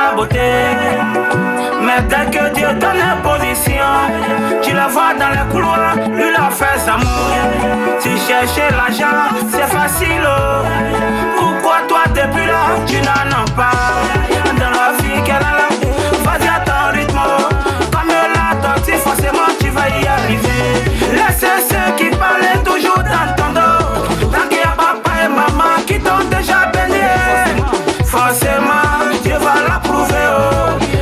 la beauté. Mais dès que Dieu donne la position, tu la vois dans les couloirs, lui la fait amour. Si chercher l'argent, c'est facile. Pourquoi toi t'es plus là, tu n'en as pas. Dans la vie qu'elle a là, vas-y à ton rythme. Comme la tortue, forcément tu vas y arriver. Laissez ceux qui parlaient toujours dans ton dos. Tant qu'il y a papa et maman qui t'ont déjà béni, forcément Dieu va l'approuver.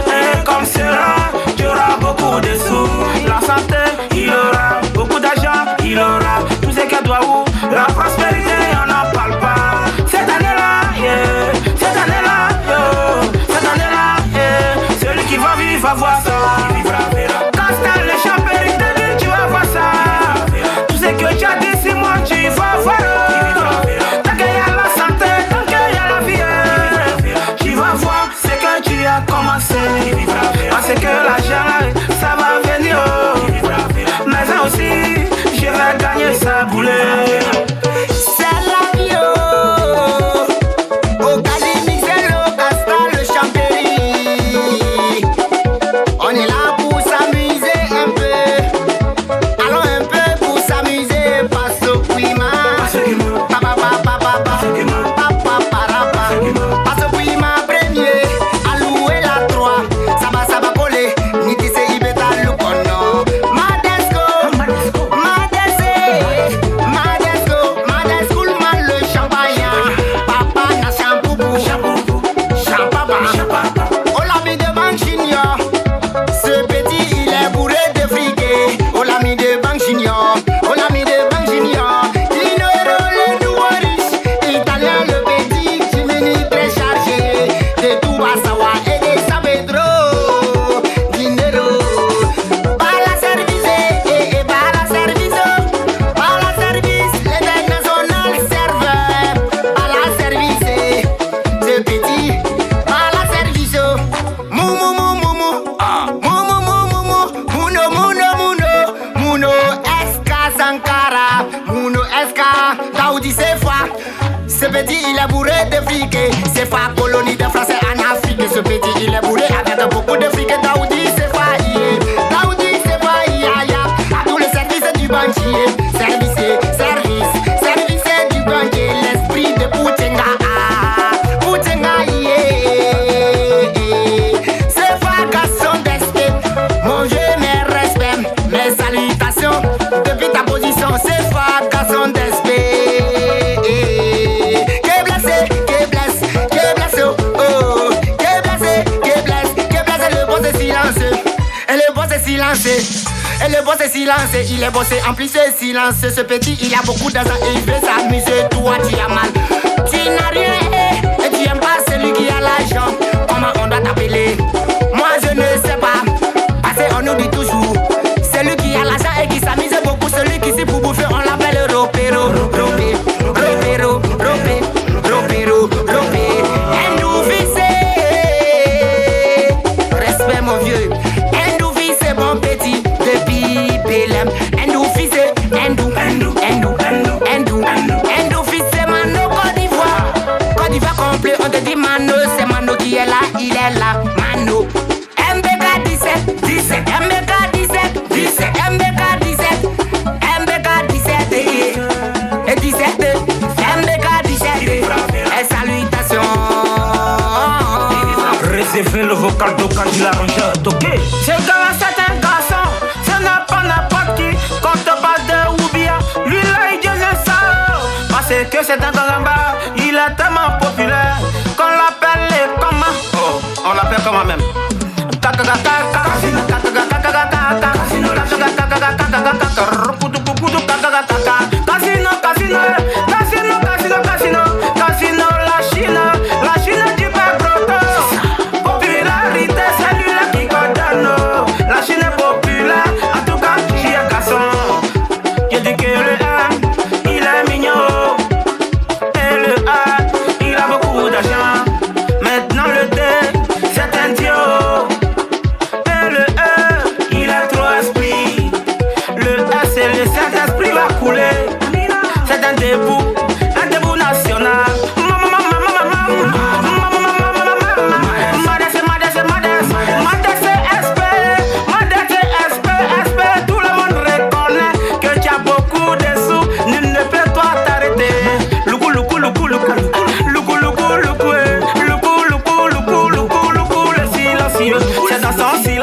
Et comme cela, tu auras beaucoup de sous. La santé, il aura beaucoup d'argent, il aura tout ce qu'elle doit où. La prospérité, on n'en parle pas. Cette année-là, yeah. Cette année-là, yo. Cette année-là, yeah. Celui qui va vivre va voir ça. Quand t'as les champagnes, tu vas voir ça. Tout ce que tu as dit, c'est moi, tu vas voir. Tant qu'il y a la santé, tant qu'il y a la vie, tu vas voir ce que tu as commencé. Parce que l'argent, ça va venir. Mais ça aussi, je vais gagner sa boulette. Ce petit il est bourré de fric. C'est pas colonie de français en Afrique. Ce petit il est bourré avec beaucoup de fric. Daoudi c'est failli. Daoudi c'est failli. À tous les services du banquier. Service du banquier. L'esprit de Poutenga. Poutenga yeah. C'est pas garçon d'esprit. Mon Dieu mes respects. Mes salutations. Depuis ta position c'est pas garçon d'esprit. Et le boss est silencé, il est bossé en plus c'est silencé. Ce petit il a beaucoup d'argent et il veut s'amuser. Toi tu as mal, tu n'as rien et tu aimes pas celui qui a l'argent. Comment on doit t'appeler? Moi je ne sais pas, parce qu'on nous dit toujours celui qui a l'argent et qui s'amuse beaucoup. Celui qui s'y pour bouffer on l'appelle Ropero. Ropero, Ropero. Et nous vissez. Respect mon vieux. Mon petit depuis Belém, Endou fils, Endou fils, c'est Mano Côte d'Ivoire complet, on te dit Mano, c'est Mano qui est là, il est là, Mano. MBK 17, MBK 17, MBK 17, MBK 17, et 17, MBK 17, et salutations. Réservez le vocal de Kandila Ranger, ok? C'est un garçon, ce n'est pas n'importe qui. Quand te parle de Oubia, lui là il dit ça. Parce que c'est un gamba, il est tellement populaire qu'on l'appelle les comment. Oh, on l'appelle comment même? Casino, la Chine du père Broto. Popularité, c'est lui là qui condamne. La Chine est populaire, en tout cas, j'y ai garçon. Je dis que le A, il est mignon. Et le A, il a beaucoup d'argent. Maintenant le D, c'est un dieu. façon si